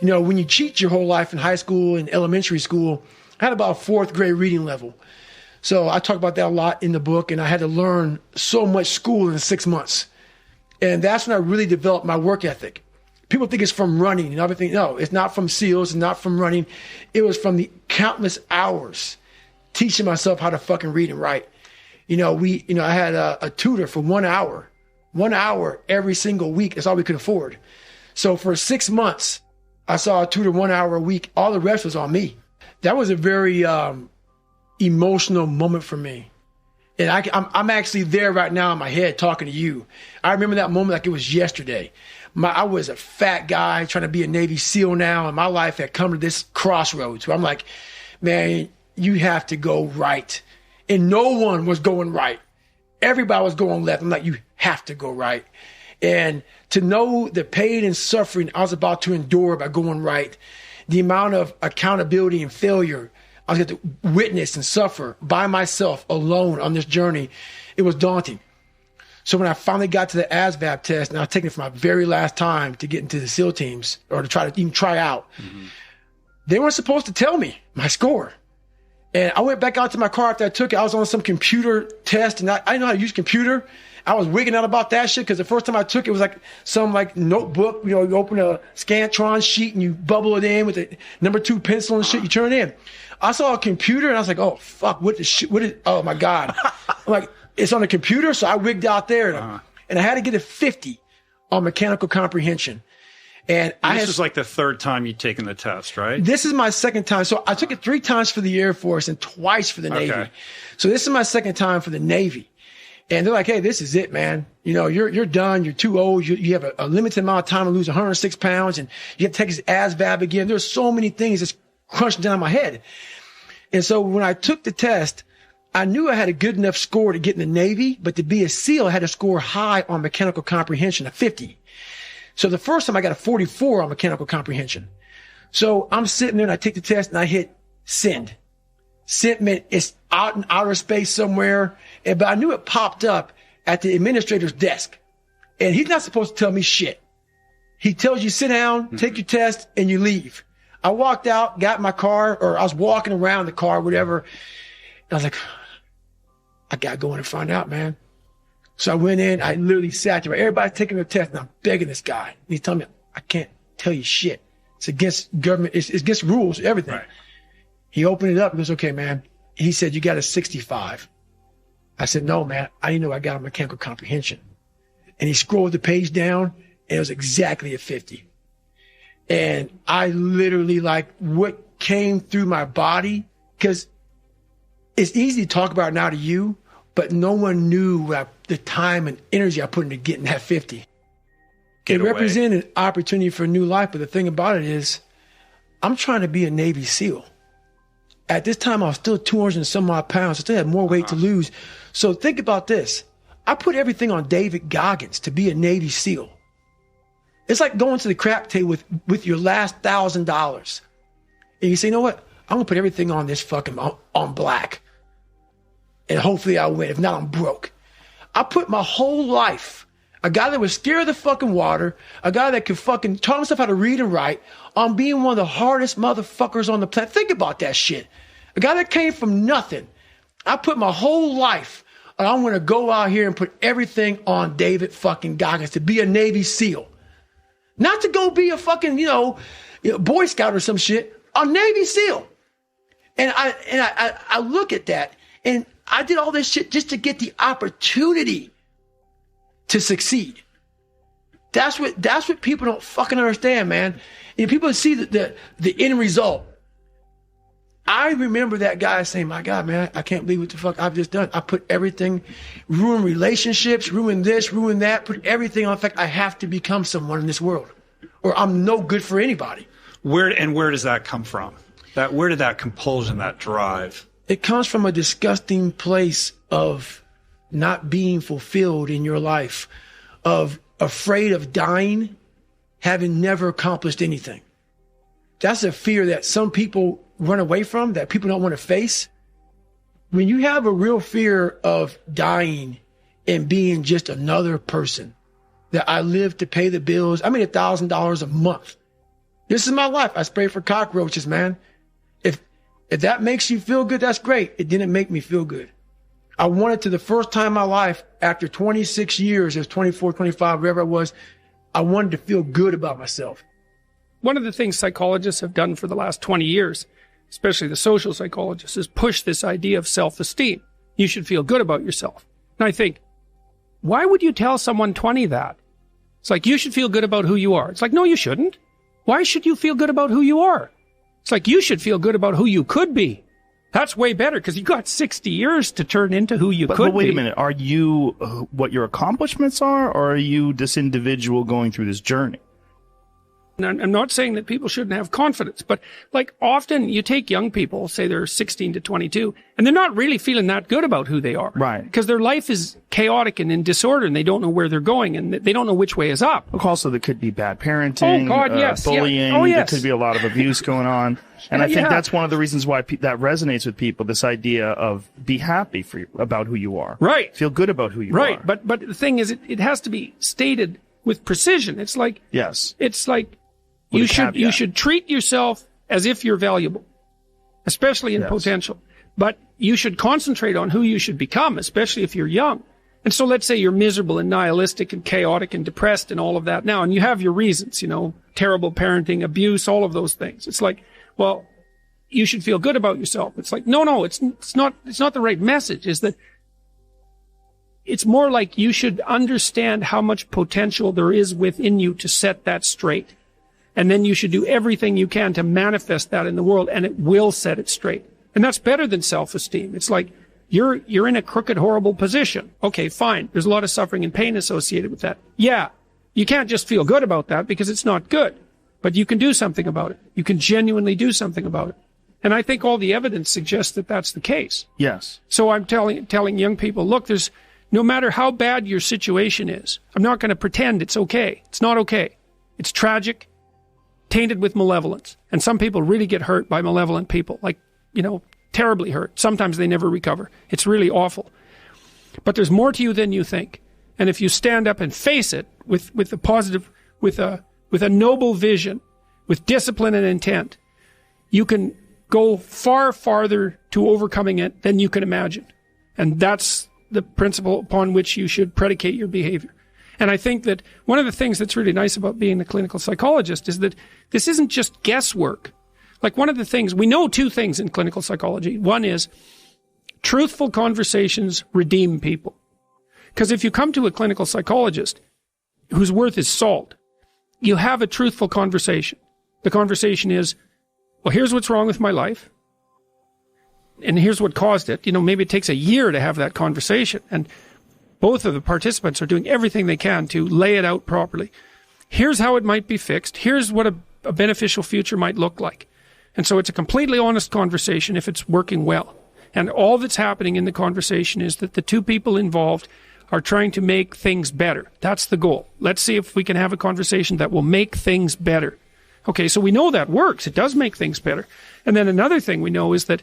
You know, when you cheat your whole life in high school and elementary school, I had about a 4th grade reading level. So I talk about that a lot in the book, and I had to learn so much school in 6 months. And that's when I really developed my work ethic. People think it's from running and everything. No, it's not from SEALs, it's not from running. It was from the countless hours teaching myself how to fucking read and write. I had a tutor for 1 hour. 1 hour every single week. That's all we could afford. So for 6 months, I saw a tutor 1 hour a week. All the rest was on me. That was a very emotional moment for me. And I'm actually there right now in my head talking to you. I remember that moment like it was yesterday. I was a fat guy trying to be a Navy SEAL now, and my life had come to this crossroads where I'm like, man, you have to go right. And no one was going right. Everybody was going left. I'm like, you have to go right. And to know the pain and suffering I was about to endure by going right, the amount of accountability and failure I was going to witness and suffer by myself alone on this journey, it was daunting. So when I finally got to the ASVAB test, and I was taking it for my very last time to get into the SEAL teams or to even try out, they weren't supposed to tell me my score. And I went back out to my car after I took it. I was on some computer test, and I didn't know how to use computer. I was wigging out about that shit because the first time I took it was like some like notebook. You open a Scantron sheet and you bubble it in with a number 2 pencil and shit. You turn it in. I saw a computer and I was like, oh fuck, what the shit? Oh my God. I'm like, it's on a computer. So I wigged out there and I had to get a 50 on mechanical comprehension. And this was like the 3rd time you'd taken the test, right? This is my 2nd time. So I took it 3 times for the Air Force and twice for the Navy. So this is my 2nd time for the Navy. And they're like, hey, this is it, man. You're done. You're too old. You have a limited amount of time to lose 106 pounds, and you have to take this ASVAB again. There's so many things that's crunching down my head. And so when I took the test, I knew I had a good enough score to get in the Navy, but to be a SEAL, I had to score high on mechanical comprehension, a 50. So the first time I got a 44 on mechanical comprehension. So I'm sitting there and I take the test and I hit send. Send meant it's out in outer space somewhere. But I knew it popped up at the administrator's desk. And he's not supposed to tell me shit. He tells you sit down, take your test, and you leave. I walked out, got in my car, or I was walking around the car, whatever. And I was like, I got to go in and find out, man. So I went in, I literally sat there. Everybody's taking their test, and I'm begging this guy. And he's telling me, I can't tell you shit. It's against government. It's against rules, everything. Right. He opened it up and goes, okay, man. He said, you got a 65. I said, no, man. I didn't know I got a mechanical comprehension. And he scrolled the page down, and it was exactly a 50. And I literally, like, what came through my body, because it's easy to talk about now to you, but no one knew the time and energy I put into getting that 50. It represented an opportunity for a new life, but the thing about it is, I'm trying to be a Navy SEAL. At this time, I was still 200 and some odd pounds. I still had more weight to lose. So think about this. I put everything on David Goggins to be a Navy SEAL. It's like going to the crap table with your last $1,000. And you say, you know what? I'm going to put everything on this fucking, on black. And hopefully I'll win. If not, I'm broke. I put my whole life, a guy that was scared of the fucking water, a guy that could fucking taught himself how to read and write, on being one of the hardest motherfuckers on the planet. Think about that shit. A guy that came from nothing. I put my whole life, and I'm going to go out here and put everything on David fucking Goggins to be a Navy SEAL. Not to go be a fucking, Boy Scout or some shit. A Navy SEAL. And I look at that, and I did all this shit just to get the opportunity to succeed. That's what people don't fucking understand, man. People see the end result. I remember that guy saying, my God, man, I can't believe what the fuck I've just done. I put everything, ruin relationships, ruin this, ruin that, put everything on. In fact, I have to become someone in this world, or I'm no good for anybody. Where does that come from? Where did that compulsion, that drive? It comes from a disgusting place of not being fulfilled in your life, of afraid of dying, having never accomplished anything. That's a fear that some people run away from, that people don't want to face. When you have a real fear of dying and being just another person, that I live to pay the bills, I made $1,000 a month This is my life. I spray for cockroaches, man. If that makes you feel good, that's great. It didn't make me feel good. I wanted to, the first time in my life, after 26 years, it was 24, 25, whatever it was, I wanted to feel good about myself. One of the things psychologists have done for the last 20 years, especially the social psychologists, is push this idea of self-esteem. You should feel good about yourself. And I think, why would you tell someone 20 that? It's like, you should feel good about who you are. It's like, no, you shouldn't. Why should you feel good about who you are? It's like, you should feel good about who you could be. That's way better, because you got 60 years to turn into who you could be. But wait a minute. Are you what your accomplishments are, or are you this individual going through this journey? And I'm not saying that people shouldn't have confidence, but like often you take young people, say they're 16 to 22, and they're not really feeling that good about who they are. Right. Because their life is chaotic and in disorder, and they don't know where they're going, and they don't know which way is up. Also, there could be bad parenting, oh, God, yes, bullying. Yeah. Oh, yes. There could be a lot of abuse going on. And I think that's one of the reasons why that resonates with people, this idea of be happy about who you are. Right. Feel good about who you are. Right. But the thing is, it has to be stated with precision. It's like, yes. It's like, you should treat yourself as if you're valuable, especially in potential. But you should concentrate on who you should become, especially if you're young. And so let's say you're miserable and nihilistic and chaotic and depressed and all of that now, and you have your reasons, terrible parenting, abuse, all of those things. It's like, well, you should feel good about yourself. It's like, no, it's not the right message. Is that it's more like you should understand how much potential there is within you to set that straight. And then you should do everything you can to manifest that in the world, and it will set it straight. And that's better than self-esteem. It's like, you're in a crooked, horrible position. Okay, fine. There's a lot of suffering and pain associated with that. Yeah. You can't just feel good about that because it's not good. But you can do something about it. You can genuinely do something about it. And I think all the evidence suggests that that's the case. Yes. So I'm telling young people, look, no matter how bad your situation is, I'm not going to pretend it's okay. It's not okay. It's tragic, tainted with malevolence. And some people really get hurt by malevolent people, like, terribly hurt. Sometimes they never recover. It's really awful. But there's more to you than you think. And if you stand up and face it with a positive, with a noble vision, with discipline and intent, you can go far farther to overcoming it than you can imagine. And that's the principle upon which you should predicate your behavior. And I think that one of the things that's really nice about being a clinical psychologist is that this isn't just guesswork. Like, one of the things, we know two things in clinical psychology. One is truthful conversations redeem people. Because if you come to a clinical psychologist whose worth is salt, you have a truthful conversation. The conversation is, well, here's what's wrong with my life, and here's what caused it. Maybe it takes a year to have that conversation, and both of the participants are doing everything they can to lay it out properly. Here's how it might be fixed. Here's what a beneficial future might look like. And so it's a completely honest conversation if it's working well. And all that's happening in the conversation is that the two people involved are trying to make things better. That's the goal. Let's see if we can have a conversation that will make things better. Okay, so we know that works. It does make things better. And then another thing we know is that,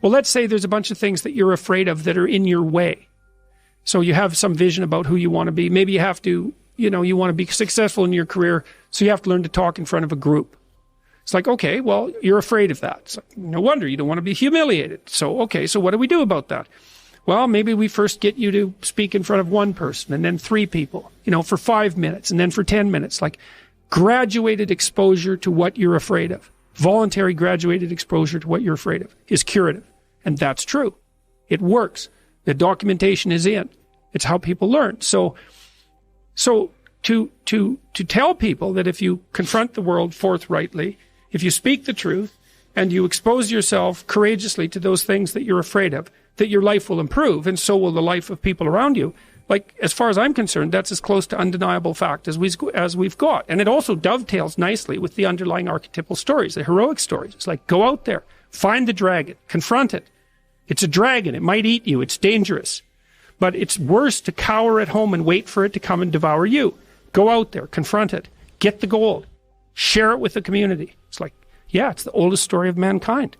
well, let's say there's a bunch of things that you're afraid of that are in your way. So you have some vision about who you want to be. Maybe you have to, you want to be successful in your career, so you have to learn to talk in front of a group. It's like, okay, well, you're afraid of that. It's like, no wonder you don't want to be humiliated. So, okay, so what do we do about that? Well, maybe we first get you to speak in front of one person, and then 3 people, for 5 minutes, and then for 10 minutes. Like, graduated exposure to what you're afraid of. Voluntary graduated exposure to what you're afraid of is curative. And that's true. It works. The documentation is in. It's how people learn. So to tell people that if you confront the world forthrightly, if you speak the truth, and you expose yourself courageously to those things that you're afraid of, that your life will improve, and so will the life of people around you. Like, as far as I'm concerned, that's as close to undeniable fact as we've got. And it also dovetails nicely with the underlying archetypal stories, the heroic stories. It's like, go out there, find the dragon, confront it. It's a dragon. It might eat you. It's dangerous. But it's worse to cower at home and wait for it to come and devour you. Go out there, confront it, get the gold, share it with the community. It's like, yeah, it's the oldest story of mankind.